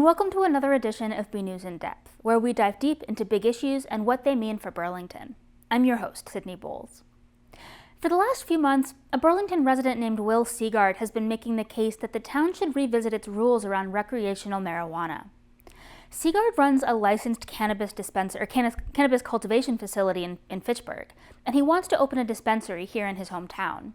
welcome to another edition of BNEWS In Depth, where we dive deep into big issues and what they mean for Burlington. I'm your host, Sydney Boles. For the last few months, a Burlington resident named Will Seagaard has been making the case that the town should revisit its rules around recreational marijuana. Seaboard runs a licensed cannabis cannabis cultivation facility in Fitchburg, and he wants to open a dispensary here in his hometown.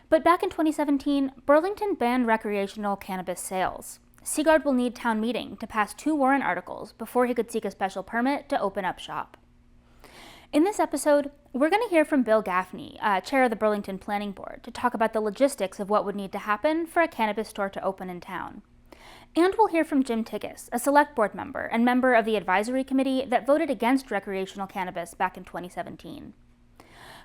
But back in 2017, Burlington banned recreational cannabis sales. Seaboard will need town meeting to pass 2 warrant articles before he could seek a special permit to open up shop. In this episode, we're going to hear from Bill Gaffney, chair of the Burlington Planning Board, to talk about the logistics of what would need to happen for a cannabis store to open in town. And we'll hear from Jim Tigges, a select board member and member of the advisory committee that voted against recreational cannabis back in 2017.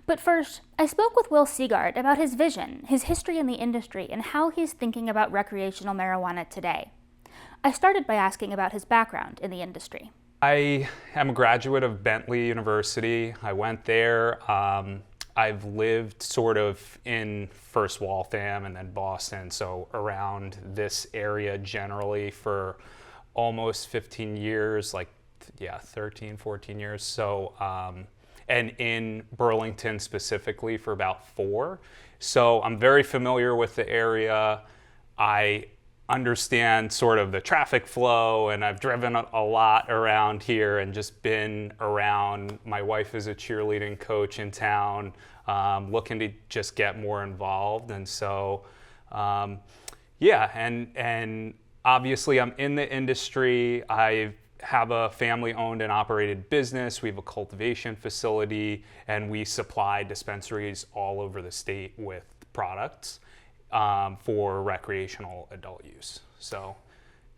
But first, I spoke with Will Seagaard about his vision, his history in the industry, and how he's thinking about recreational marijuana today. I started by asking about his background in the industry. I am a graduate of Bentley University. I went there. I've lived sort of in first Waltham and then Boston, so around this area generally for almost 15 years, 13, 14 years. So, and in Burlington specifically for about 4. So I'm very familiar with the area. I understand sort of the traffic flow, and I've driven a lot around here and just been around. My wife is a cheerleading coach in town, looking to just get more involved. And so, and obviously I'm in the industry. I have a family-owned and operated business. We have a cultivation facility, and we supply dispensaries all over the state with products for recreational adult use. So,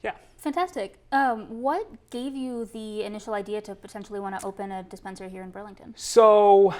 yeah. Fantastic. What gave you the initial idea to potentially want to open a dispensary here in Burlington? So,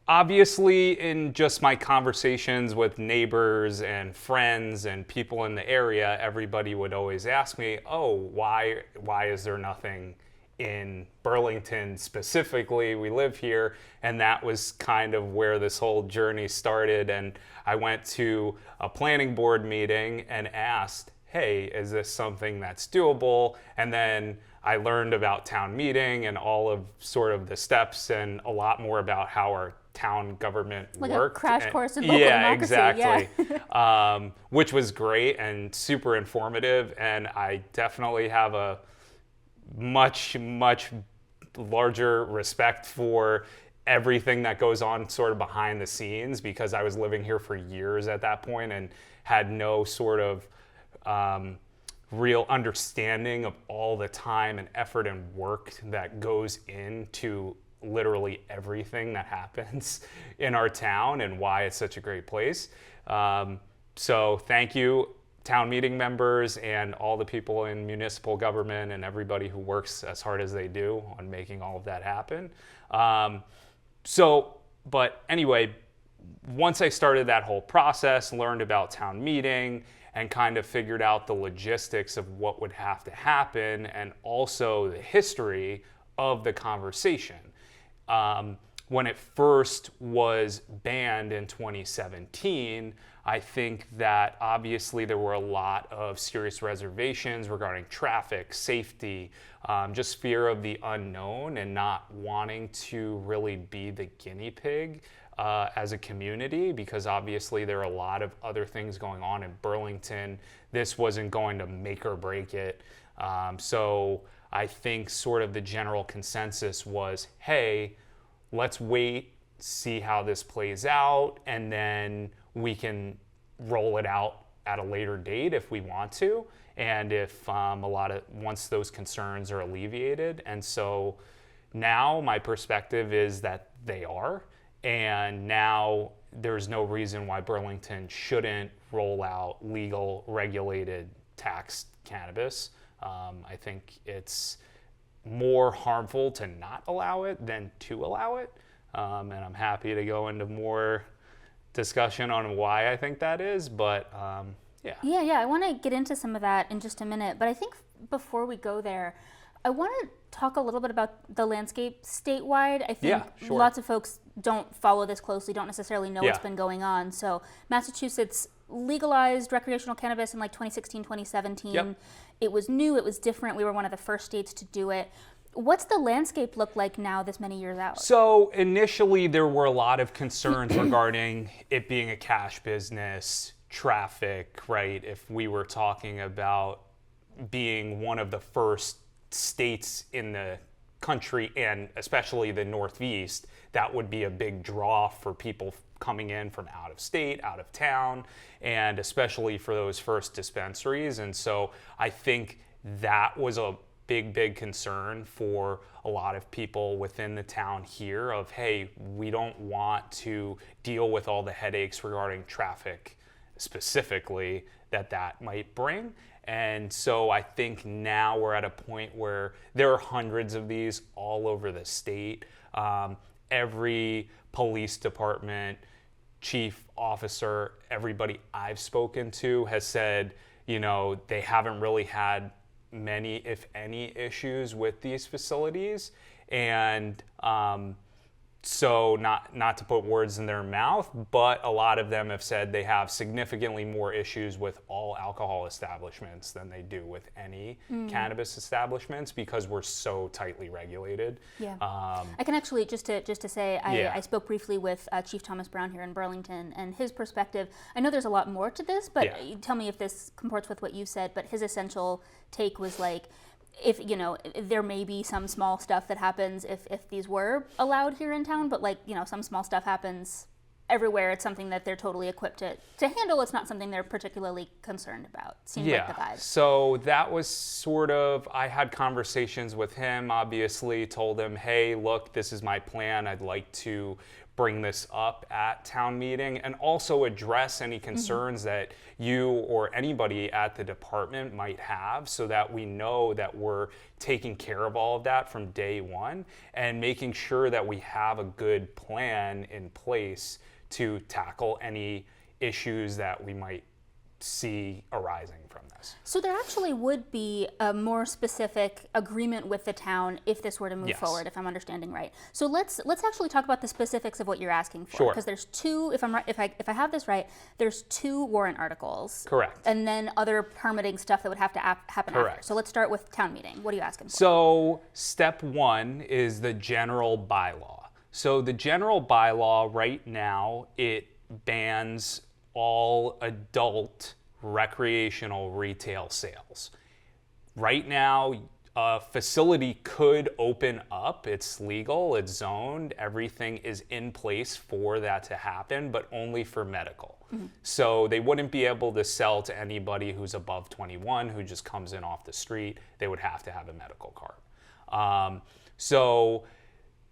obviously, in just my conversations with neighbors and friends and people in the area, everybody would always ask me, why is there nothing in Burlington specifically? We live here. And that was kind of where this whole journey started. And I went to a planning board meeting and asked, hey, is this something that's doable? And then I learned about town meeting and all of sort of the steps and a lot more about how our town government worked. Like a crash course in local democracy. Exactly. Yeah. Which was great and super informative. And I definitely have a much, much larger respect for everything that goes on sort of behind the scenes, because I was living here for years at that point and had no sort of real understanding of all the time and effort and work that goes into literally everything that happens in our town and why it's such a great place. So thank you, town meeting members and all the people in municipal government and everybody who works as hard as they do on making all of that happen. But anyway, once I started that whole process, learned about town meeting and kind of figured out the logistics of what would have to happen and also the history of the conversation. When it first was banned in 2017, I think that obviously there were a lot of serious reservations regarding traffic, safety, just fear of the unknown and not wanting to really be the guinea pig as a community, because obviously there are a lot of other things going on in Burlington. This wasn't going to make or break it. So I think sort of the general consensus was, hey, let's wait, see how this plays out, and then we can roll it out at a later date if we want to, and if once those concerns are alleviated. And so now my perspective is that they are, and now there's no reason why Burlington shouldn't roll out legal, regulated, taxed cannabis. I think it's more harmful to not allow it than to allow it. And I'm happy to go into more discussion on why I think that is, but yeah. Yeah, I want to get into some of that in just a minute, but I think before we go there, I want to talk a little bit about the landscape statewide. I think lots of folks don't follow this closely, don't necessarily know what's been going on. So Massachusetts legalized recreational cannabis in like 2016, 2017. Yep. It was new, it was different. We were one of the first states to do it. What's the landscape look like now this many years out? So initially there were a lot of concerns regarding it being a cash business, traffic, right? If we were talking about being one of the first states in the country, and especially the Northeast, that would be a big draw for people coming in from out of state, out of town, and especially for those first dispensaries. And so I think that was a big concern for a lot of people within the town here of, hey, we don't want to deal with all the headaches regarding traffic specifically that might bring. And so I think now we're at a point where there are hundreds of these all over the state. Every police department, chief officer, everybody I've spoken to has said, you know, they haven't really had many, if any, issues with these facilities. And so not to put words in their mouth, but a lot of them have said they have significantly more issues with all alcohol establishments than they do with any cannabis establishments, because we're so tightly regulated. Yeah. I can actually, just to say, I spoke briefly with Chief Thomas Brown here in Burlington, and his perspective, I know there's a lot more to this, but tell me if this comports with what you said, but his essential take was like, if, you know, there may be some small stuff that happens if these were allowed here in town, but like, you know, some small stuff happens everywhere. It's something that they're totally equipped to handle. It's not something they're particularly concerned about. Seems like the vibe. So that was sort of, I had conversations with him, obviously, told him, hey, look, this is my plan. I'd like to bring this up at town meeting and also address any concerns that you or anybody at the department might have, so that we know that we're taking care of all of that from day one and making sure that we have a good plan in place to tackle any issues that we might see arising from this. So there actually would be a more specific agreement with the town if this were to move forward, if I'm understanding right. So let's actually talk about the specifics of what you're asking for. Sure. Because there's two, if I have this right, there's 2 warrant articles. Correct. And then other permitting stuff that would have to happen Correct. after. So let's start with town meeting. What are you asking for? So step 1 is the general bylaw. So the general bylaw right now, it bans all adult recreational retail sales. Right now, a facility could open up. It's legal, it's zoned, everything is in place for that to happen, but only for medical. So they wouldn't be able to sell to anybody who's above 21 who just comes in off the street. They would have to have a medical card. So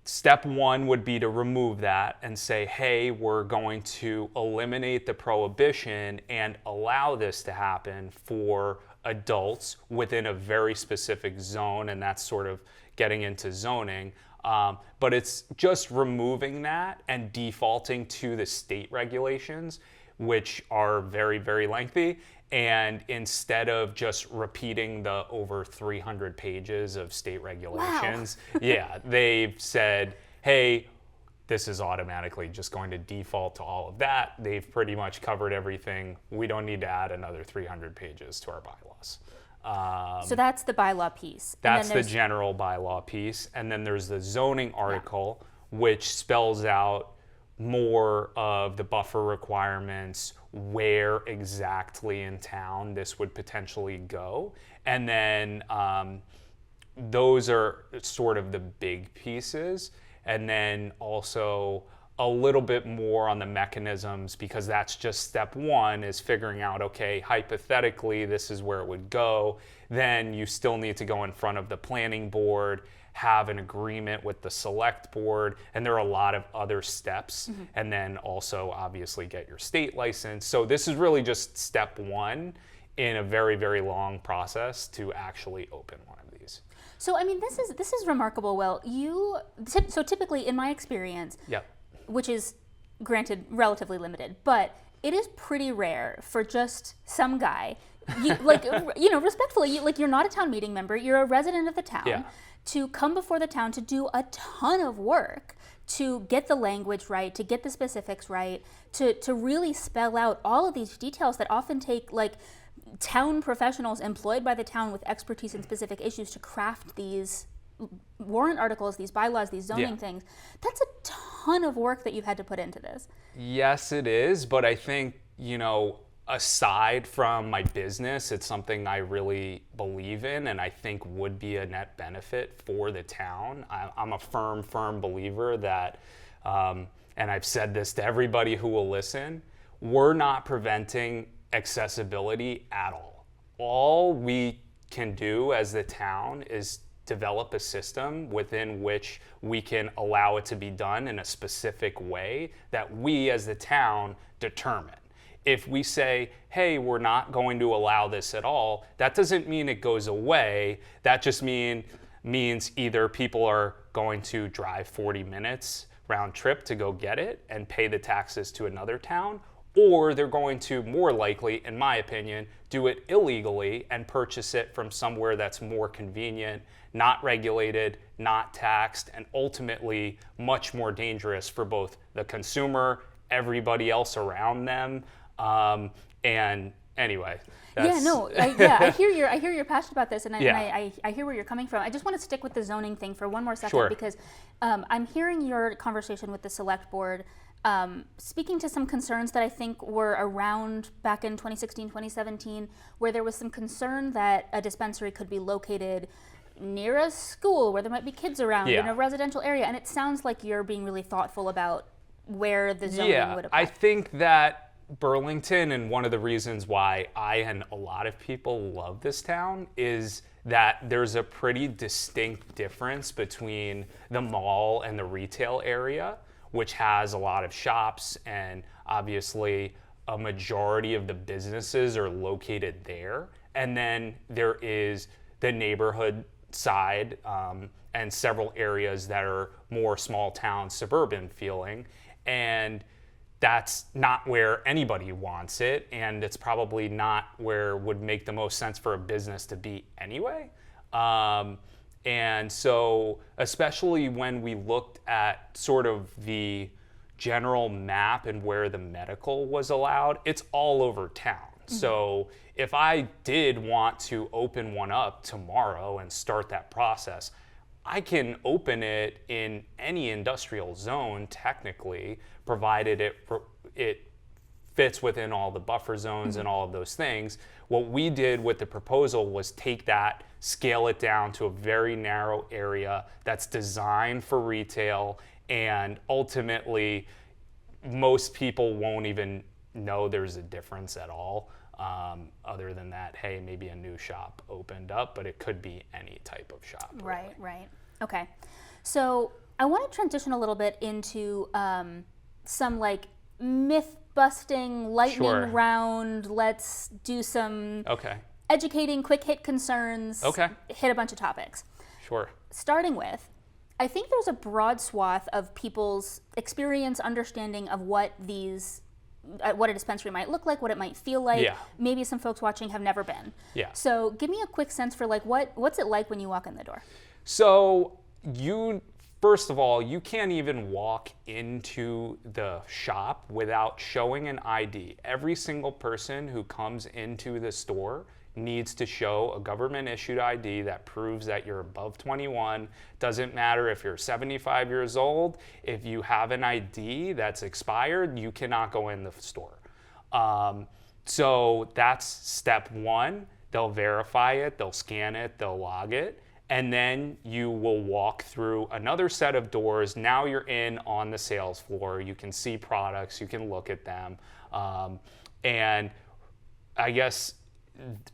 step 1 would be to remove that and say, hey, we're going to eliminate the prohibition and allow this to happen for adults within a very specific zone, and that's sort of getting into zoning. But it's just removing that and defaulting to the state regulations, which are very, very lengthy. And instead of just repeating the over 300 pages of state regulations, they've said, hey, this is automatically just going to default to all of that. They've pretty much covered everything. We don't need to add another 300 pages to our bylaws. So that's the bylaw piece. That's the general bylaw piece. And then there's the zoning article, which spells out more of the buffer requirements, where exactly in town this would potentially go. And then those are sort of the big pieces. And then also a little bit more on the mechanisms, because that's just step 1, is figuring out, okay, hypothetically, this is where it would go. Then you still need to go in front of the planning board, have an agreement with the select board, and there are a lot of other steps. And then also obviously get your state license. So this is really just step 1 in a very, very long process to actually open one of these. So I mean, this is remarkable, Will. So typically in my experience, which is granted relatively limited, but it is pretty rare for just some guy respectfully, you're not a town meeting member. You're a resident of the town. Yeah. To come before the town to do a ton of work to get the language right, to get the specifics right, to really spell out all of these details that often take town professionals employed by the town with expertise in specific issues to craft these warrant articles, these bylaws, these zoning things. That's a ton of work that you've had to put into this. Yes, it is. But I think, aside from my business, it's something I really believe in and I think would be a net benefit for the town. I'm a firm believer that, and I've said this to everybody who will listen, we're not preventing accessibility at all. All we can do as the town is develop a system within which we can allow it to be done in a specific way that we as the town determine. If we say, hey, we're not going to allow this at all, that doesn't mean it goes away. That just means either people are going to drive 40 minutes round trip to go get it and pay the taxes to another town, or they're going to, more likely, in my opinion, do it illegally and purchase it from somewhere that's more convenient, not regulated, not taxed, and ultimately much more dangerous for both the consumer, everybody else around them. And anyway, that's... I hear you're passionate about this, and I hear where you're coming from. I just want to stick with the zoning thing for one more second, because I'm hearing your conversation with the select board, speaking to some concerns that I think were around back in 2016, 2017, where there was some concern that a dispensary could be located near a school where there might be kids around in a residential area, and it sounds like you're being really thoughtful about where the zoning would apply. I think that Burlington, and one of the reasons why I and a lot of people love this town, is that there's a pretty distinct difference between the mall and the retail area, which has a lot of shops, and obviously a majority of the businesses are located there. And then there is the neighborhood side, and several areas that are more small town, suburban feeling. And that's not where anybody wants it, and it's probably not where would make the most sense for a business to be anyway. And so, especially when we looked at sort of the general map and where the medical was allowed, it's all over town. Mm-hmm. So if I did want to open one up tomorrow and start that process, I can open it in any industrial zone, technically, provided it fits within all the buffer zones and all of those things. What we did with the proposal was take that, scale it down to a very narrow area that's designed for retail, and ultimately, most people won't even know there's a difference at all. Other than that, hey, maybe a new shop opened up, but it could be any type of shop. Right, right. Okay. So I want to transition a little bit into some myth-busting lightning round. Let's do some educating, quick hit concerns. Hit a bunch of topics. Sure. Starting with, I think there's a broad swath of people's experience, understanding of what a dispensary might look like, what it might feel like. Yeah. Maybe some folks watching have never been. Yeah. So give me a quick sense for what's it like when you walk in the door? So first of all, you can't even walk into the shop without showing an ID. Every single person who comes into the store needs to show a government-issued ID that proves that you're above 21. Doesn't matter if you're 75 years old. If you have an ID that's expired, you cannot go in the store. So that's step one. They'll verify it, they'll scan it, they'll log it, and then you will walk through another set of doors. Now you're in on the sales floor. You can see products, you can look at them. And I guess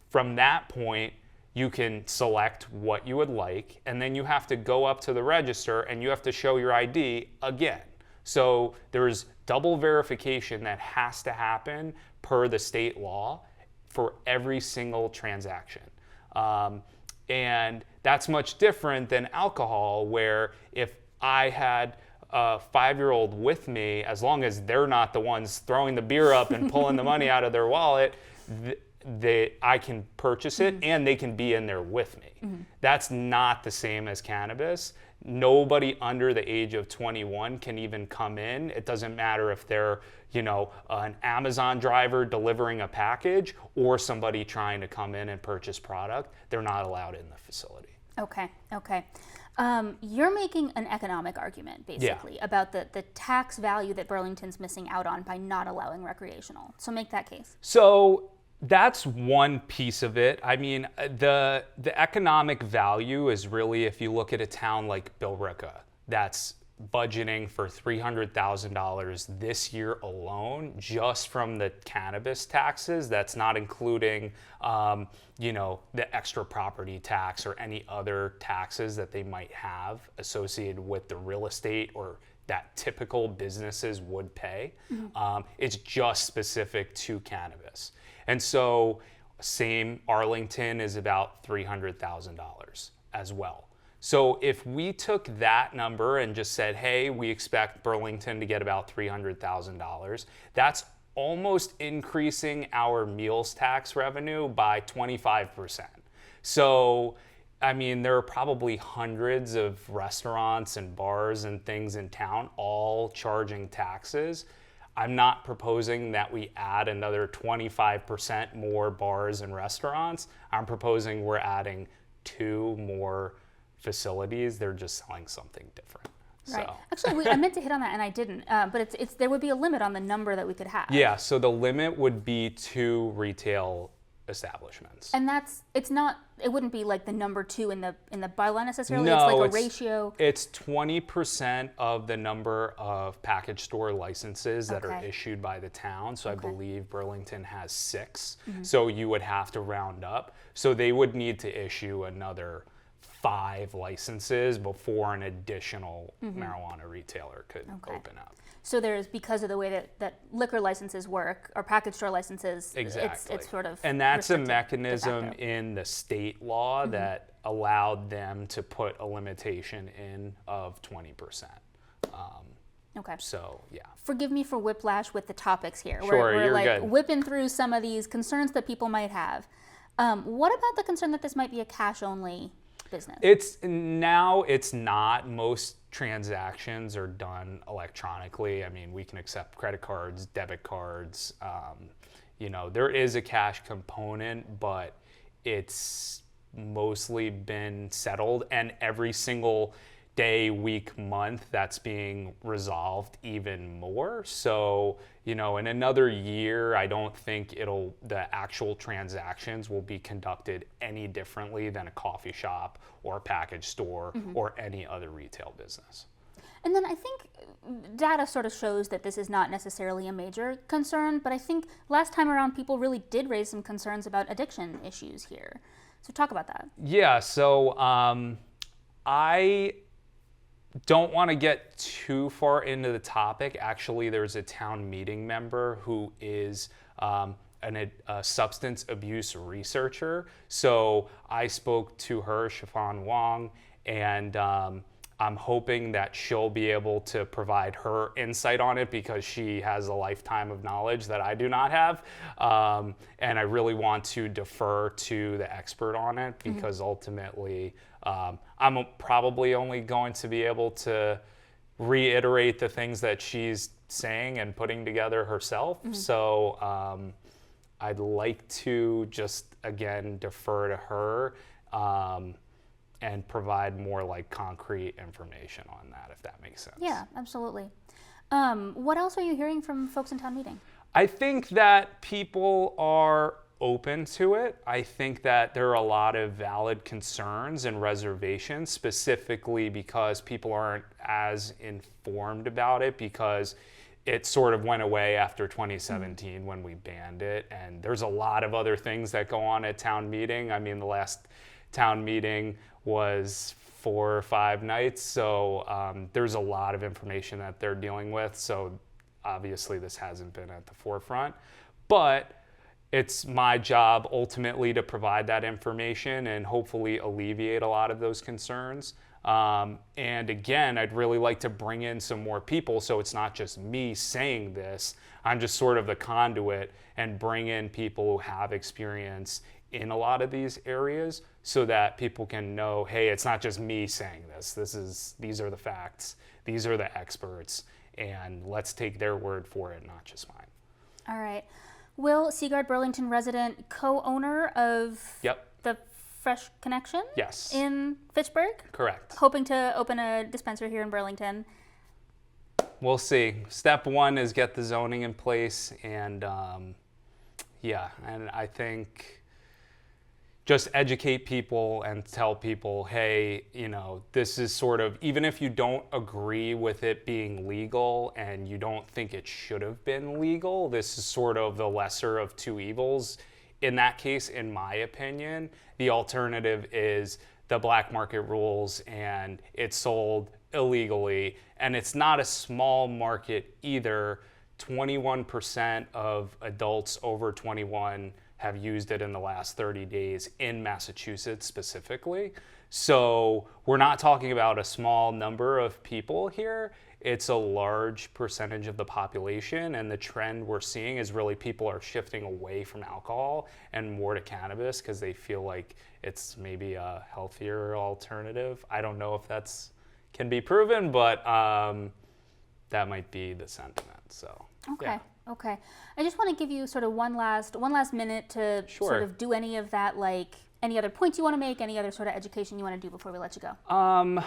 from that point, you can select what you would like, and then you have to go up to the register and you have to show your ID again. So there's double verification that has to happen per the state law for every single transaction. And that's much different than alcohol, where if I had a 5-year-old with me, as long as they're not the ones throwing the beer up and pulling the money out of their wallet, I can purchase it and they can be in there with me. That's not the same as cannabis. Nobody under the age of 21 can even come in. It doesn't matter if they're, an Amazon driver delivering a package or somebody trying to come in and purchase product. They're not allowed in the facility. Okay. You're making an economic argument, basically, about the tax value that Burlington's missing out on by not allowing recreational. So make that case. So that's one piece of it. I mean, the economic value is really, if you look at a town like Billerica, that's budgeting for $300,000 this year alone, just from the cannabis taxes. That's not including, the extra property tax or any other taxes that they might have associated with the real estate or that typical businesses would pay. It's just specific to cannabis. And so same, Arlington is about $300,000 as well. So if we took that number and just said, hey, we expect Burlington to get about $300,000, that's almost increasing our meals tax revenue by 25%. So, I mean, there are probably hundreds of restaurants and bars and things in town all charging taxes. I'm not proposing that we add another 25% more bars and restaurants. I'm proposing we're adding 2 more facilities. They're just selling something different. Right. So. Actually, I meant to hit on that and I didn't. But it's there would be a limit on the number that we could have. Yeah. So the limit would be 2 retail establishments. And it wouldn't be like the number 2 in the bylaw necessarily. No, it's like a ratio. It's 20% of the number of package store licenses that are Okay. issued by the town. So I believe Burlington has 6. Mm-hmm. So you would have to round up. So they would need to issue another 5 licenses before an additional marijuana retailer could open up. So because of the way that liquor licenses work, or package store licenses, Exactly. it's sort of and that's a restricted mechanism de facto. in the state law that allowed them to put a limitation in of 20%. Okay. So, yeah. Forgive me for whiplash with the topics here. Sure, we're you're like good. whipping through some of these concerns that people might have. What about the concern that this might be a cash-only business? It's not. Most transactions are done electronically. I mean, we can accept credit cards, debit cards. There is a cash component, but it's mostly been settled, and every single day, week, month, that's being resolved even more. So, in another year, I don't think the actual transactions will be conducted any differently than a coffee shop or a package store or any other retail business. And then I think data sort of shows that this is not necessarily a major concern, but I think last time around people really did raise some concerns about addiction issues here. So talk about that. Yeah, so I don't want to get too far into the topic. Actually, there's a town meeting member who is a substance abuse researcher. So I spoke to her, Chiffon Wong, and I'm hoping that she'll be able to provide her insight on it because she has a lifetime of knowledge that I do not have. And I really want to defer to the expert on it because ultimately I'm probably only going to be able to reiterate the things that she's saying and putting together herself. So I'd like to just, again, defer to her and provide more like concrete information on that, if that makes sense. Yeah, absolutely. What else are you hearing from folks in town meeting? I think that people are open to it. I think that there are a lot of valid concerns and reservations, specifically because people aren't as informed about it because it sort of went away after 2017 when we banned it. And there's a lot of other things that go on at town meeting. I mean, the last town meeting was 4 or 5 nights. So there's a lot of information that they're dealing with. So obviously this hasn't been at the forefront, but it's my job ultimately to provide that information and hopefully alleviate a lot of those concerns. And again, I'd really like to bring in some more people so it's not just me saying this. I'm just sort of the conduit and bring in people who have experience in a lot of these areas so that people can know, hey, it's not just me saying this. These are the facts. These are the experts. And let's take their word for it, not just mine. All right. Will Seagaard, Burlington resident, co-owner of the Fresh Connection? Yes. In Fitchburg? Correct. Hoping to open a dispensary here in Burlington. We'll see. Step one is get the zoning in place, and and I think just educate people and tell people, hey, this is sort of, even if you don't agree with it being legal and you don't think it should have been legal, this is sort of the lesser of two evils. In that case, in my opinion, the alternative is the black market rules and it's sold illegally. And it's not a small market either. 21% of adults over 21 have used it in the last 30 days in Massachusetts specifically. So we're not talking about a small number of people here. It's a large percentage of the population, and the trend we're seeing is really people are shifting away from alcohol and more to cannabis because they feel like it's maybe a healthier alternative. I don't know if that's can be proven, but that might be the sentiment. So okay. Yeah. Okay. I just want to give you sort of one last minute to sort of do any of that, like any other points you want to make, any other sort of education you want to do before we let you go.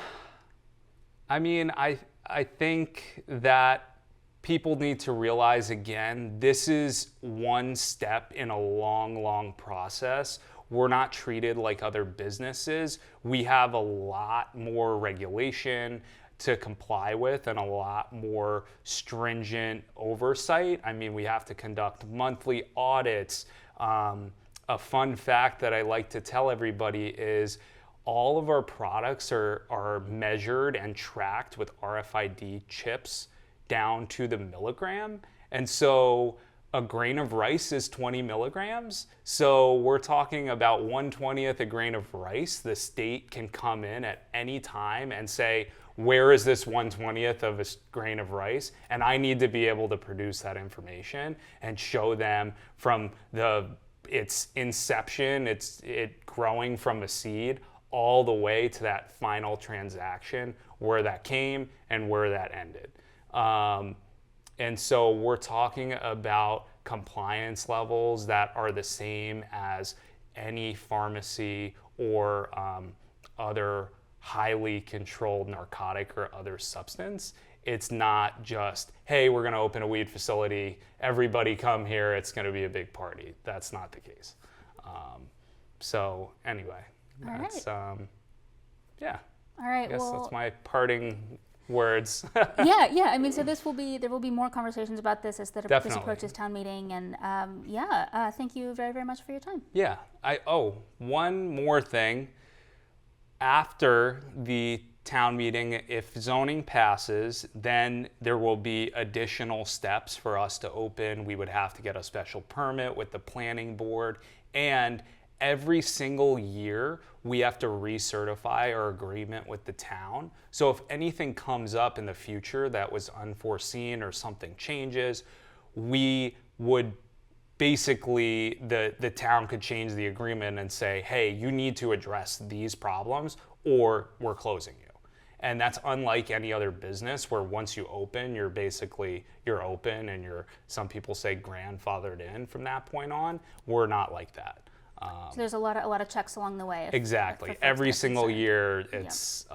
I mean, I think that people need to realize, again, this is one step in a long, long process. We're not treated like other businesses. We have a lot more regulation to comply with and a lot more stringent oversight. I mean, we have to conduct monthly audits. A fun fact that I like to tell everybody is all of our products are measured and tracked with RFID chips down to the milligram. And so a grain of rice is 20 milligrams. So we're talking about 1/20th a grain of rice. The state can come in at any time and say, where is this 1/20th of a grain of rice? And I need to be able to produce that information and show them from its inception, it growing from a seed, all the way to that final transaction, where that came and where that ended. And so we're talking about compliance levels that are the same as any pharmacy or other highly controlled narcotic or other substance. It's not just, hey, we're going to open a weed facility, everybody come here, it's going to be a big party. That's not the case. So anyway, that's, yeah. All right. I guess that's my parting words. yeah. I mean, so there will be more conversations about this as this approaches town meeting, and thank you very, very much for your time. Yeah. One more thing. After the town meeting, if zoning passes, then there will be additional steps for us to open. We would have to get a special permit with the planning board, and every single year we have to recertify our agreement with the town. So if anything comes up in the future that was unforeseen or something changes, we would basically, the town could change the agreement and say, hey, you need to address these problems or we're closing you. And that's unlike any other business where once you open, you're open and some people say grandfathered in from that point on. We're not like that. So there's a lot of checks along the way. Exactly. Every single year, it's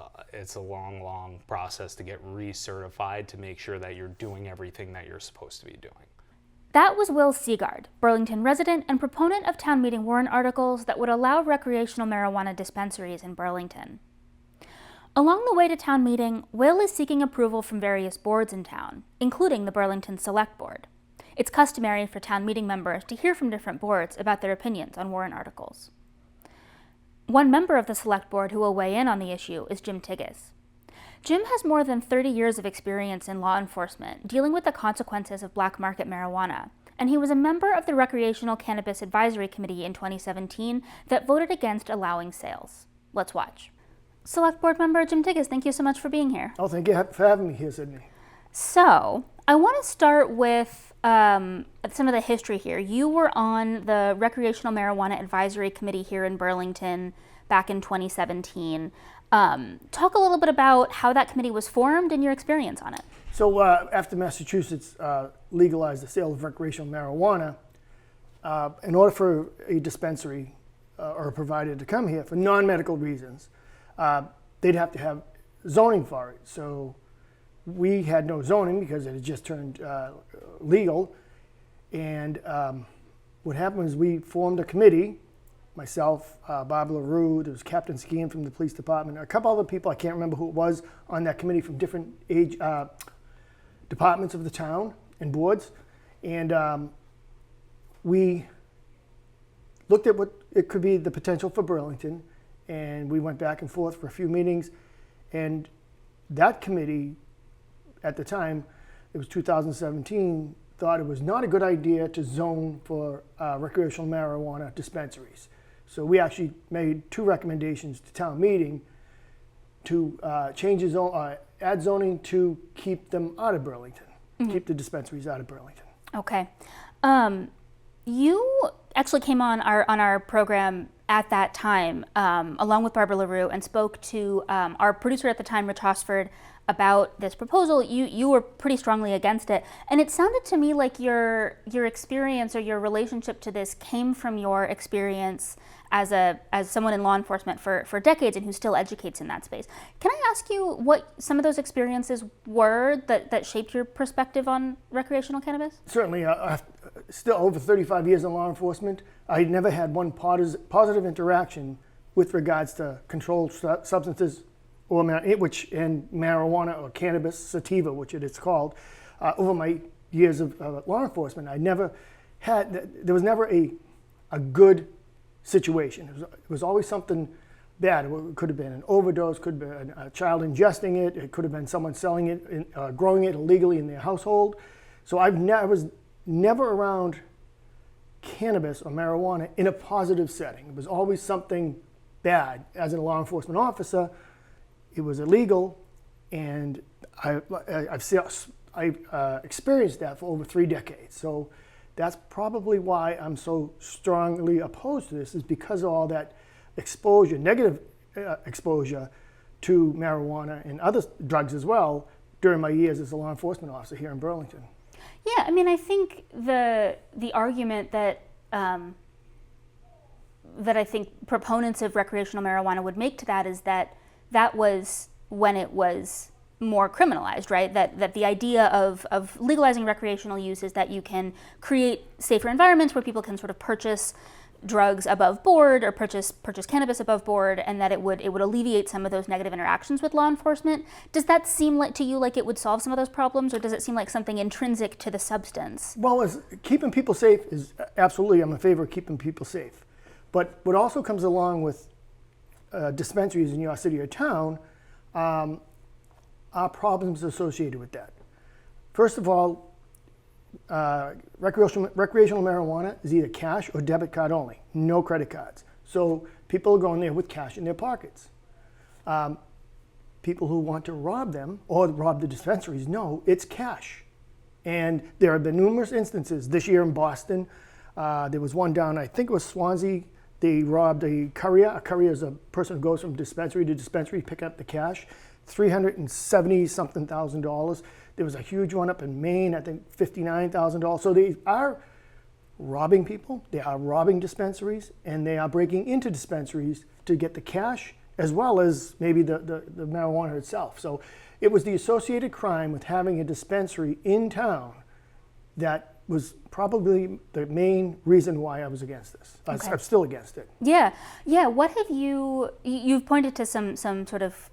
a long, long process to get recertified to make sure that you're doing everything that you're supposed to be doing. That was Will Seagaard, Burlington resident and proponent of town meeting warrant articles that would allow recreational marijuana dispensaries in Burlington. Along the way to town meeting, Will is seeking approval from various boards in town, including the Burlington Select Board. It's customary for town meeting members to hear from different boards about their opinions on warrant articles. One member of the Select Board who will weigh in on the issue is Jim Tigges. Jim has more than 30 years of experience in law enforcement dealing with the consequences of black market marijuana, and he was a member of the Recreational Cannabis Advisory Committee in 2017 that voted against allowing sales. Let's watch. Select Board Member Jim Tigges, thank you so much for being here. Oh, thank you for having me here, Sydney. So, I want to start with some of the history here. You were on the Recreational Marijuana Advisory Committee here in Burlington back in 2017. Talk a little bit about how that committee was formed and your experience on it. So after Massachusetts legalized the sale of recreational marijuana, in order for a dispensary or a provider to come here for non-medical reasons, they'd have to have zoning for it. So we had no zoning because it had just turned legal. And what happened was we formed a committee, myself, Barbara LaRue, there was Captain Scan from the police department, a couple other people, I can't remember who it was, on that committee from different age departments of the town and boards. And we looked at what it could be the potential for Burlington, and we went back and forth for a few meetings. And that committee, at the time, it was 2017, thought it was not a good idea to zone for recreational marijuana dispensaries. So we actually made two recommendations to town meeting to change the zone, add zoning to keep them out of Burlington, keep the dispensaries out of Burlington. Okay. You actually came on our program at that time, along with Barbara LaRue, and spoke to our producer at the time, Rich Hosford, about this proposal. You were pretty strongly against it, and it sounded to me like your experience or your relationship to this came from your experience as someone in law enforcement for decades and who still educates in that space. Can I ask you what some of those experiences were that shaped your perspective on recreational cannabis? Certainly, still over 35 years in law enforcement, I never had one positive interaction with regards to controlled substances, or and marijuana or cannabis sativa, which it is called, over my years of law enforcement. There was never a good situation. It was always something bad. It could have been an overdose, could have been a child ingesting it, it could have been someone selling it, growing it illegally in their household. So I was never around cannabis or marijuana in a positive setting. It was always something bad. As a law enforcement officer, it was illegal, and I've experienced that for over 3 decades. So that's probably why I'm so strongly opposed to this, is because of all that exposure, negative exposure to marijuana and other drugs as well during my years as a law enforcement officer here in Burlington. Yeah, I mean, I think the argument that I think proponents of recreational marijuana would make to that is that was when it was more criminalized, right? That the idea of legalizing recreational use is that you can create safer environments where people can sort of purchase drugs above board or purchase cannabis above board, and that it would alleviate some of those negative interactions with law enforcement. Does that seem to you like it would solve some of those problems, or does it seem like something intrinsic to the substance? Well, keeping people safe is absolutely, I'm in favor of keeping people safe. But what also comes along with dispensaries in your city or town are problems associated with that. First of all, recreational marijuana is either cash or debit card only, no credit cards. So people are going there with cash in their pockets. People who want to rob them or rob the dispensaries know it's cash. And there have been numerous instances this year in Boston. There was one down, I think it was Swansea. They robbed a courier. A courier is a person who goes from dispensary to dispensary, pick up the cash, $370-something thousand. There was a huge one up in Maine, I think $59,000. So they are robbing people, they are robbing dispensaries, and they are breaking into dispensaries to get the cash as well as maybe the marijuana itself. So it was the associated crime with having a dispensary in town that was probably the main reason why I was against this. Okay. I'm still against it. Yeah. What have you've pointed to some sort of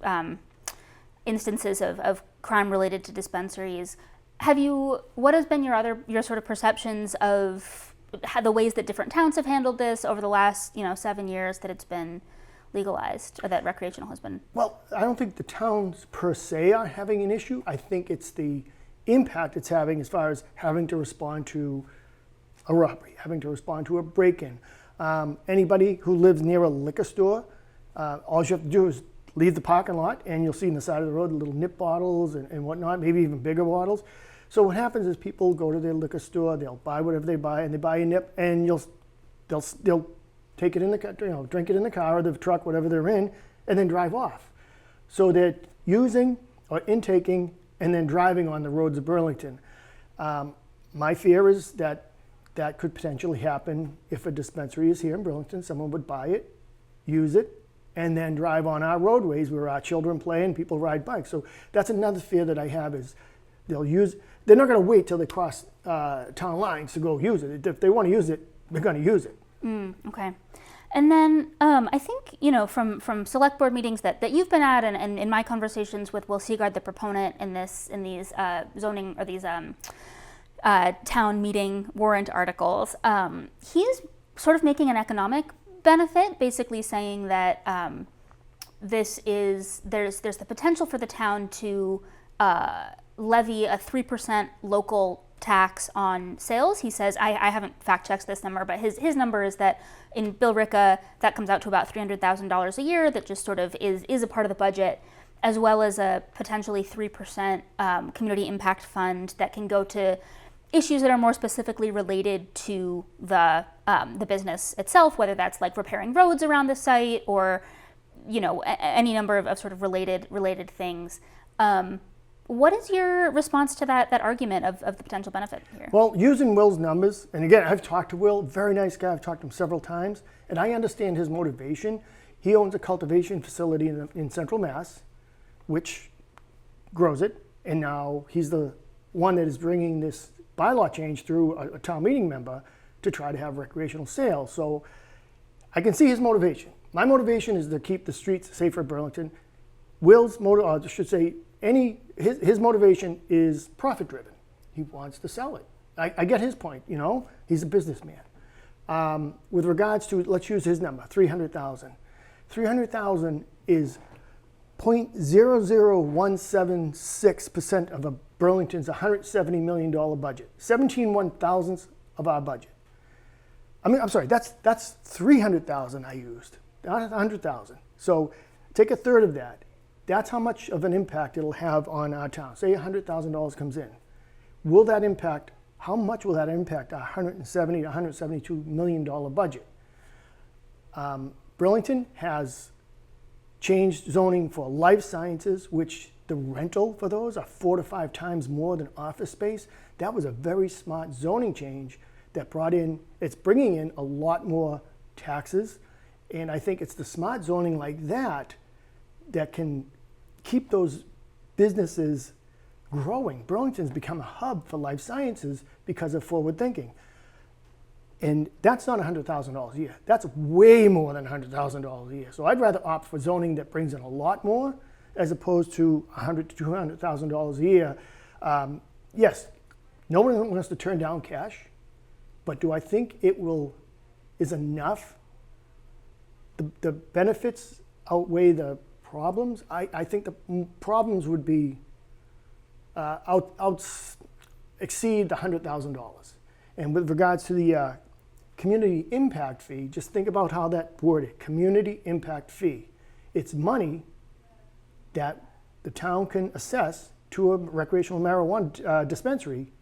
instances of crime related to dispensaries. What has been your sort of perceptions of the ways that different towns have handled this over the last 7 years that it's been legalized, or that recreational has been? Well, I don't think the towns per se are having an issue. I think it's the impact it's having as far as having to respond to a robbery, having to respond to a break-in. Anybody who lives near a liquor store, all you have to do is leave the parking lot, and you'll see on the side of the road the little nip bottles and whatnot, maybe even bigger bottles. So what happens is people go to their liquor store, they'll buy whatever they buy, and they buy a nip, and they'll take it in the car, drink it in the car or the truck, whatever they're in, and then drive off. So they're using or intaking and then driving on the roads of Burlington. My fear is that could potentially happen if a dispensary is here in Burlington. Someone would buy it, use it, and then drive on our roadways where our children play and people ride bikes. So that's another fear that I have is they're not going to wait till they cross town lines to go use it. If they want to use it, they're going to use it. Okay. And then I think, from select board meetings that you've been at and in my conversations with Will Seagaard, the proponent in these zoning or these town meeting warrant articles, he's sort of making an economic benefit, basically saying that there's the potential for the town to levy a 3% local tax on sales. He says, I haven't fact checked this number, but his number is that in Billerica, that comes out to about $300,000 a year that just sort of is a part of the budget, as well as a potentially 3% community impact fund that can go to issues that are more specifically related to the business itself, whether that's like repairing roads around the site or, any number of sort of related things. What is your response to that argument of the potential benefit here? Well, using Will's numbers, and again, I've talked to Will, very nice guy, I've talked to him several times, and I understand his motivation. He owns a cultivation facility in Central Mass, which grows it, and now he's the one that is bringing this bylaw change through a town meeting member to try to have recreational sales. So I can see his motivation. My motivation is to keep the streets safer at Burlington. Will's his motivation is profit driven. He wants to sell it. I get his point, he's a businessman. With regards to, let's use his number, 300,000. 300,000 is 0.00176% of Burlington's $170 million budget. 17/1000ths of our budget. I'm sorry, that's 300,000 I used, not 100,000. So take a third of that. That's how much of an impact it'll have on our town. Say $100,000 comes in. How much will that impact our $170 to $172 million budget? Burlington has changed zoning for life sciences, which the rental for those are 4 to 5 times more than office space. That was a very smart zoning change that it's bringing in a lot more taxes. And I think it's the smart zoning like that can keep those businesses growing. Burlington's become a hub for life sciences because of forward thinking. And that's not $100,000 a year. That's way more than $100,000 a year. So I'd rather opt for zoning that brings in a lot more as opposed to $100,000 to $200,000 a year. Yes, no one wants to turn down cash, but do I think is enough? The benefits outweigh the problems. I think the problems would be exceed the $100,000. And with regards to the community impact fee, just think about how that worded, community impact fee. It's money that the town can assess to a recreational marijuana dispensary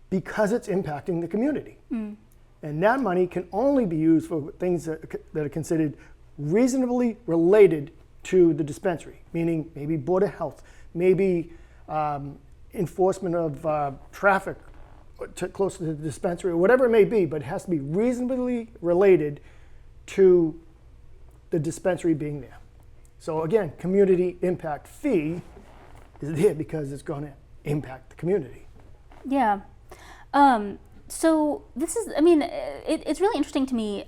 because it's impacting the community. And that money can only be used for things that are considered reasonably related to the dispensary, meaning maybe Board of Health, maybe enforcement of traffic close to the dispensary, or whatever it may be, but it has to be reasonably related to the dispensary being there. So again, community impact fee is there because it's going to impact the community. Yeah. So this is, it's really interesting to me.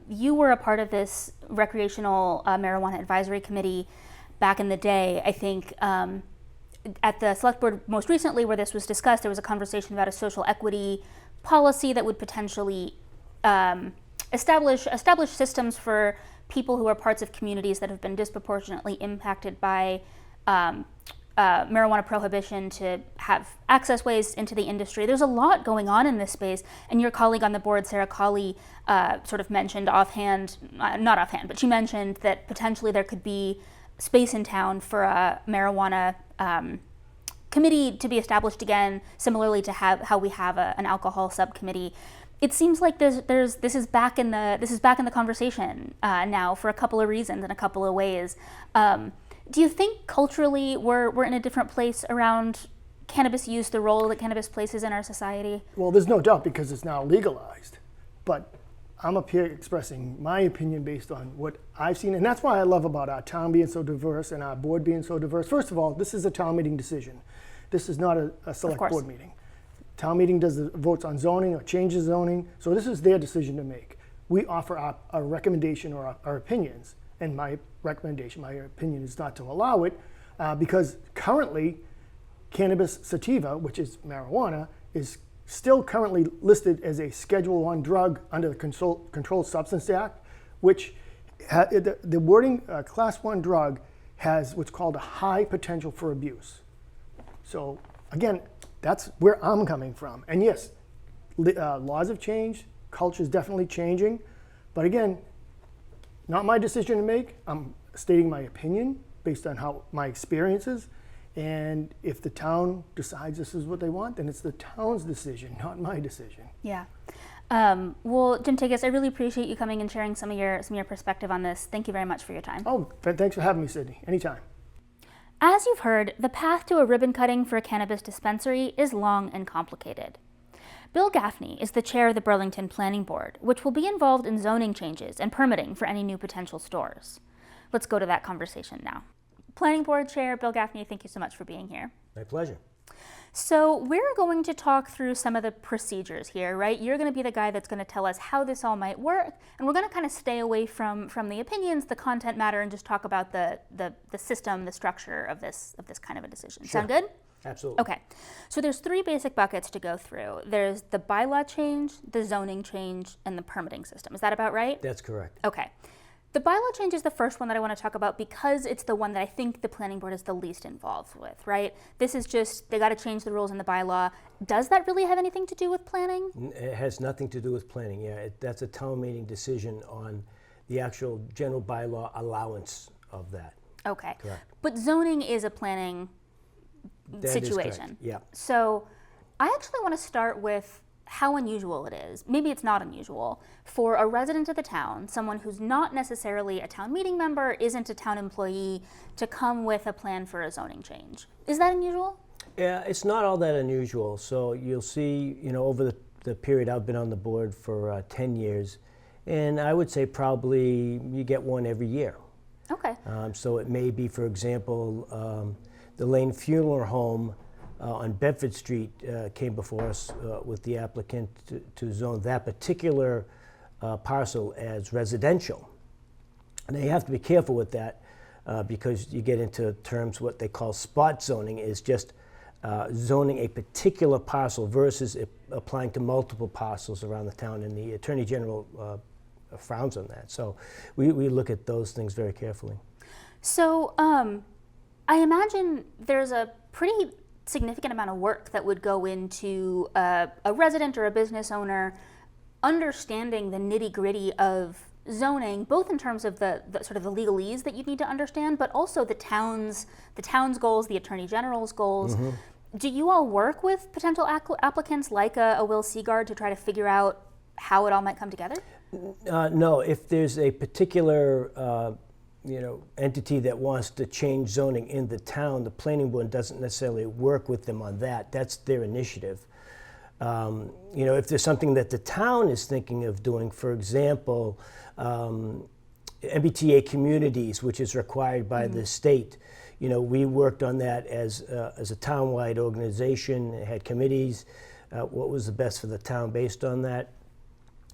You were a part of this recreational marijuana advisory committee back in the day. I think at the select board most recently where this was discussed, there was a conversation about a social equity policy that would potentially establish systems for people who are parts of communities that have been disproportionately impacted by marijuana prohibition to have access ways into the industry. There's a lot going on in this space, and your colleague on the board, Sarah Colley, sort of mentioned offhand, not offhand, but she mentioned that potentially there could be space in town for a marijuana committee to be established again, similarly to how we have an alcohol subcommittee. It seems like this is back in the conversation now for a couple of reasons in a couple of ways. Do you think culturally we're in a different place around cannabis use, the role that cannabis places in our society? Well, there's no doubt because it's now legalized, but I'm up here expressing my opinion based on what I've seen, and that's why I love about our town being so diverse and our board being so diverse. First of all, this is a town meeting decision. This is not a select board meeting. Town meeting does the votes on zoning or changes zoning, so this is their decision to make. We offer a recommendation or our opinions, and my opinion is not to allow it because currently cannabis sativa, which is marijuana, is still currently listed as a Schedule I drug under the Controlled Substance Act, which the wording Class I drug has what's called a high potential for abuse. So again, that's where I'm coming from. And yes, laws have changed, culture is definitely changing, but again, not my decision to make. I'm stating my opinion based on how my experiences. And if the town decides this is what they want, then it's the town's decision, not my decision. Yeah. Well, Jim Tigges, I really appreciate you coming and sharing some of your perspective on this. Thank you very much for your time. Oh, thanks for having me, Sydney. Anytime. As you've heard, the path to a ribbon cutting for a cannabis dispensary is long and complicated. Bill Gaffney is the chair of the Burlington Planning Board, which will be involved in zoning changes and permitting for any new potential stores. Let's go to that conversation now. Planning Board Chair Bill Gaffney, thank you so much for being here. My pleasure. So we're going to talk through some of the procedures here, right? You're going to be the guy that's going to tell us how this all might work, and we're going to kind of stay away from the opinions, the content matter, and just talk about the system, the structure of this kind of a decision. Sure. Sound good? Absolutely. Okay. So there's three basic buckets to go through. There's the bylaw change, the zoning change, and the permitting system. Is that about right? That's correct. Okay. The bylaw change is the first one that I want to talk about because it's the one that I think the planning board is the least involved with, right? This is just, they got to change the rules in the bylaw. Does that really have anything to do with planning? It has nothing to do with planning, yeah. That's a town meeting decision on the actual general bylaw allowance of that. Okay. Correct. But zoning is a planning That is situation. correct, yeah. So I actually want to start with how unusual it is, maybe it's not unusual, for a resident of the town, someone who's not necessarily a town meeting member, isn't a town employee, to come with a plan for a zoning change. Is that unusual? Yeah, it's not all that unusual. So you'll see, over the period I've been on the board for 10 years, and I would say probably you get one every year. Okay. So it may be, for example, the Lane Funeral Home on Bedford Street came before us with the applicant to zone that particular parcel as residential. And you have to be careful with that because you get into terms what they call spot zoning, is just zoning a particular parcel versus applying to multiple parcels around the town, and the Attorney General frowns on that. So we look at those things very carefully. So I imagine there's a pretty significant amount of work that would go into a resident or a business owner understanding the nitty-gritty of zoning, both in terms of the sort of the legalese that you need to understand, but also the town's goals, the Attorney General's goals. Mm-hmm. Do you all work with potential applicants like a Will Seagaard to try to figure out how it all might come together? No, if there's a particular entity that wants to change zoning in the town, the planning board doesn't necessarily work with them on that. That's their initiative. If there's something that the town is thinking of doing, for example, MBTA communities, which is required by the state, we worked on that as a town-wide organization, had committees, what was the best for the town based on that.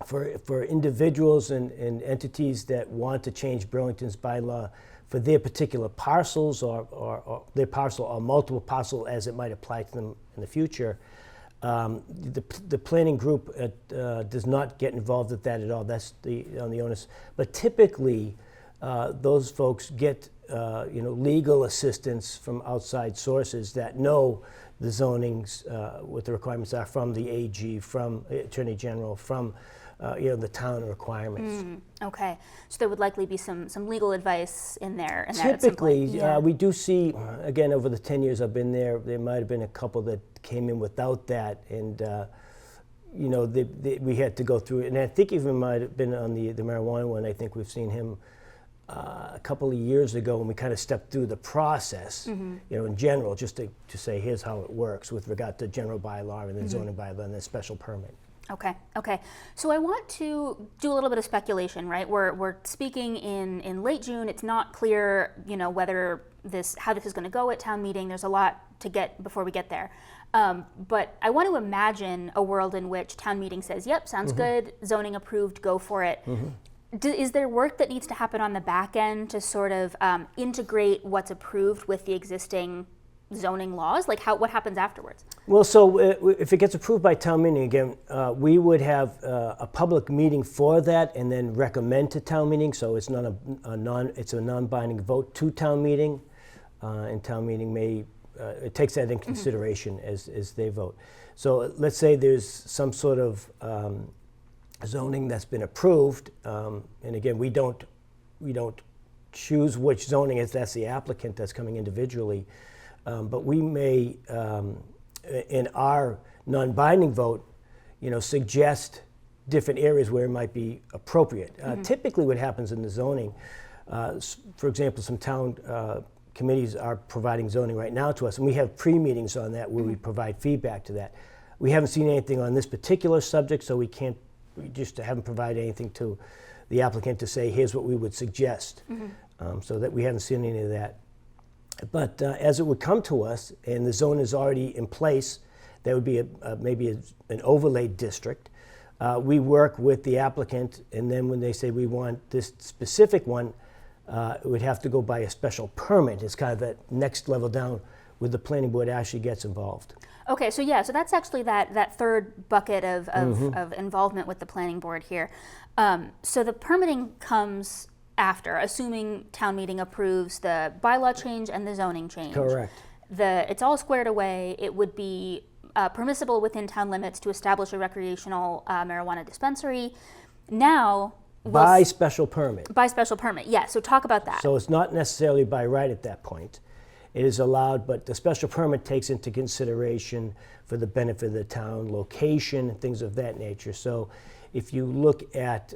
For individuals and entities that want to change Burlington's bylaw for their particular parcels or their parcel or multiple parcel as it might apply to them in the future, the planning group does not get involved with that at all. That's on the onus. But typically, those folks get legal assistance from outside sources that know the zonings, what the requirements are from the AG, from Attorney General, from the town requirements. Okay, so there would likely be some legal advice in there. In that at some Typically, point. Yeah. we do see, again, over the 10 years I've been there might have been a couple that came in without that, and we had to go through it. And I think even might have been on the marijuana one. I think we've seen him a couple of years ago when we kind of stepped through the process, in general, just to say here's how it works with regard to general bylaw and then zoning bylaw and then special permit. Okay. So I want to do a little bit of speculation, right? We're speaking in late June. It's not clear, whether how this is going to go at town meeting. There's a lot to get before we get there. But I want to imagine a world in which town meeting says, "Yep, sounds good. Zoning approved. Go for it." Is there work that needs to happen on the back end to sort of integrate what's approved with the existing zoning laws? Like what happens afterwards? Well, so if it gets approved by town meeting again, we would have a public meeting for that and then recommend to town meeting. So it's not it's a non-binding vote to town meeting, and town meeting it takes that in consideration as they vote. So let's say there's some sort of zoning that's been approved, and again, we don't choose which zoning is. That's the applicant that's coming individually, but we may, in our non-binding vote, suggest different areas where it might be appropriate. Typically, what happens in the zoning, for example, some town committees are providing zoning right now to us, and we have pre-meetings on that where we provide feedback to that. We haven't seen anything on this particular subject, so we just haven't provided anything to the applicant to say, here's what we would suggest. So that we haven't seen any of that. But as it would come to us, and the zone is already in place, that would be maybe an overlay district. We work with the applicant, and then when they say we want this specific one, it would have to go by a special permit. It's kind of that next level down where the planning board actually gets involved. Okay, so that's actually that third bucket of involvement with the planning board here. So the permitting comes after, assuming town meeting approves the bylaw change and the zoning change. Correct. It's all squared away. It would be permissible within town limits to establish a recreational marijuana dispensary. Now, by special permit. By special permit, yeah. So talk about that. So it's not necessarily by right at that point. It is allowed, but the special permit takes into consideration for the benefit of the town, location, things of that nature. So if you look at,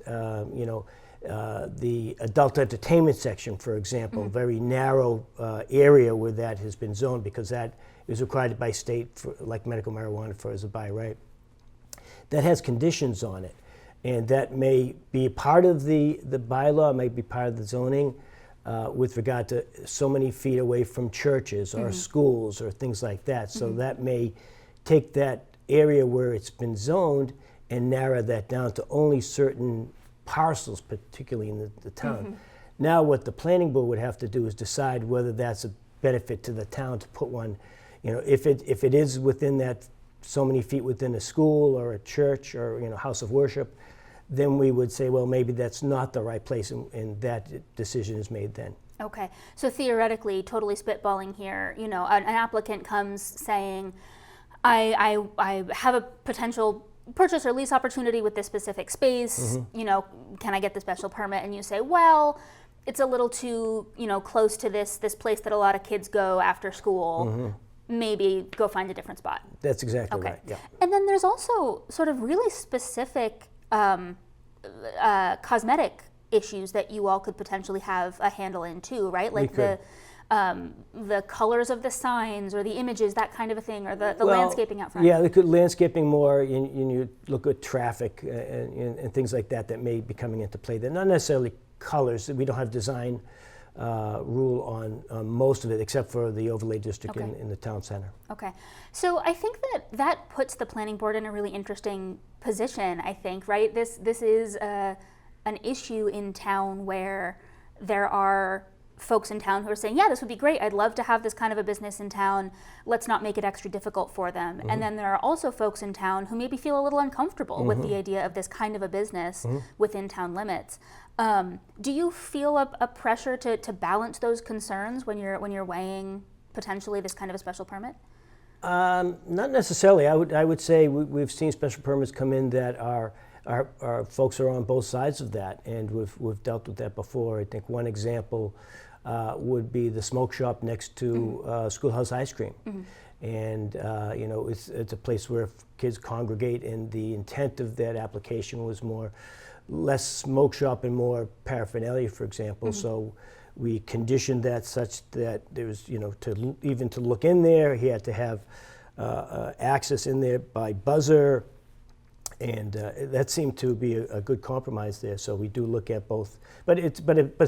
the adult entertainment section, for example, very narrow area where that has been zoned because that is required by state, for, like medical marijuana, for as a by right. That has conditions on it, and that may be part of the bylaw, may be part of the zoning. With regard to so many feet away from churches or schools or things like that. So that may take that area where it's been zoned and narrow that down to only certain parcels, particularly in the town. Now what the planning board would have to do is decide whether that's a benefit to the town to put one, if it is within that so many feet within a school or a church or house of worship, then we would say, well, maybe that's not the right place, and that decision is made then. Okay, so theoretically, totally spitballing here, an applicant comes saying, I have a potential purchase or lease opportunity with this specific space, can I get the special permit? And you say, well, it's a little too, close to this place that a lot of kids go after school. Maybe go find a different spot. That's exactly right, yeah. And then there's also sort of really specific cosmetic issues that you all could potentially have a handle in too, right? Like the colors of the signs or the images, that kind of a thing, or the landscaping out front. Yeah, they could landscaping more. You look at traffic and things like that may be coming into play. They're not necessarily colors. We don't have design rule on most of it, except for the overlay district in the town center. Okay, so I think that puts the planning board in a really interesting position, I think, right? This is an issue in town where there are folks in town who are saying, yeah, this would be great. I'd love to have this kind of a business in town. Let's not make it extra difficult for them. And then there are also folks in town who maybe feel a little uncomfortable with the idea of this kind of a business within town limits. Do you feel a pressure to balance those concerns when you're weighing potentially this kind of a special permit? Not necessarily. I would say we've seen special permits come in that are our folks are on both sides of that, and we've dealt with that before. I think one example would be the smoke shop next to Schoolhouse Ice Cream. And it's a place where kids congregate, and the intent of that application was less smoke shop and more paraphernalia, for example. So we conditioned that such that there was, to look in there, he had to have access in there by buzzer, and that seemed to be a good compromise there. So we do look at both, but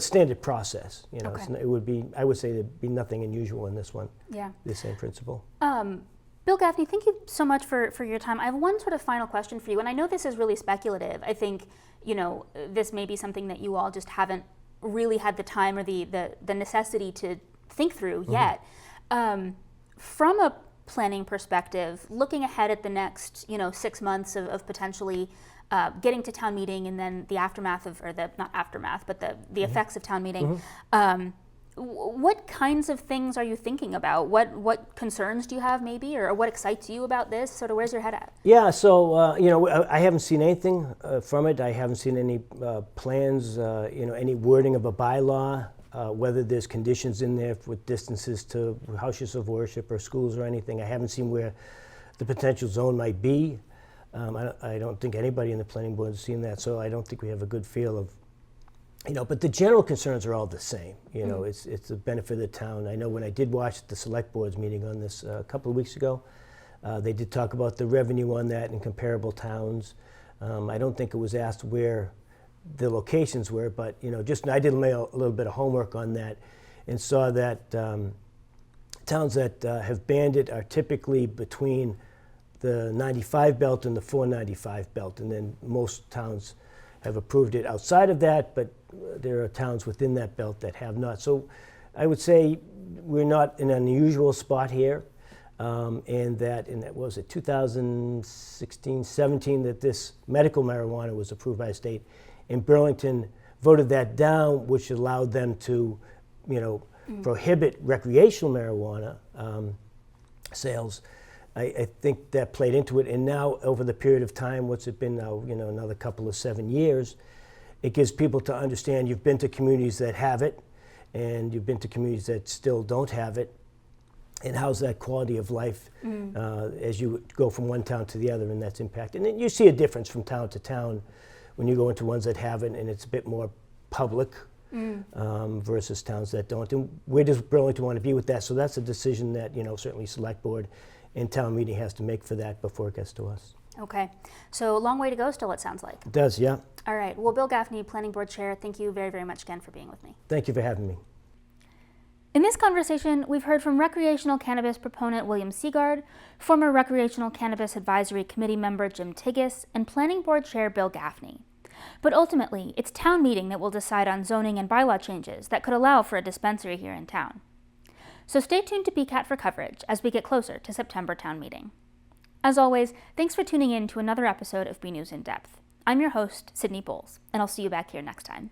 standard process. Okay. It would be, I would say, there'd be nothing unusual in this one. Yeah. The same principle. Bill Gaffney, thank you so much for your time. I have one sort of final question for you, and I know this is really speculative. I think, this may be something that you all just haven't really had the time or the necessity to think through yet. From a planning perspective, looking ahead at the next, 6 months of potentially getting to town meeting and then the aftermath of, or the, not aftermath, but the effects of town meeting, what kinds of things are you thinking about? What concerns do you have maybe, or what excites you about this? Sort of where's your head at? Yeah, so, I haven't seen anything from it. I haven't seen any plans, any wording of a bylaw, whether there's conditions in there with distances to houses of worship or schools or anything. I haven't seen where the potential zone might be. I don't think anybody in the planning board has seen that, so I don't think we have a good feel of, but the general concerns are all the same. It's the benefit of the town. I know when I did watch the select board's meeting on this a couple of weeks ago, they did talk about the revenue on that in comparable towns. I don't think it was asked where the locations were, but I did a little bit of homework on that and saw that towns that have banned it are typically between the 95 belt and the 495 belt, and then most towns have approved it outside of that, but there are towns within that belt that have not. So I would say we're not in an unusual spot here, and that was it 2016, 17 that this medical marijuana was approved by the state. And Burlington voted that down, which allowed them to, prohibit recreational marijuana sales. I think that played into it, and now over the period of time, what's it been now, another couple of 7 years, it gives people to understand you've been to communities that have it, and you've been to communities that still don't have it, and how's that quality of life as you go from one town to the other, and that's impacted. And then you see a difference from town to town when you go into ones that have it, and it's a bit more public versus towns that don't. And where does Burlington want to be with that? So that's a decision that, certainly select board and town meeting has to make for that before it gets to us. Okay, so a long way to go still, it sounds like. It does, yeah. All right, well, Bill Gaffney, Planning Board Chair, thank you very, very much again for being with me. Thank you for having me. In this conversation, we've heard from recreational cannabis proponent Will Seagaard, former Recreational Cannabis Advisory Committee member Jim Tigges, and Planning Board Chair Bill Gaffney. But ultimately, it's town meeting that will decide on zoning and bylaw changes that could allow for a dispensary here in town. So stay tuned to BCAT for coverage as we get closer to September town meeting. As always, thanks for tuning in to another episode of BNEWS In Depth. I'm your host, Sydney Boles, and I'll see you back here next time.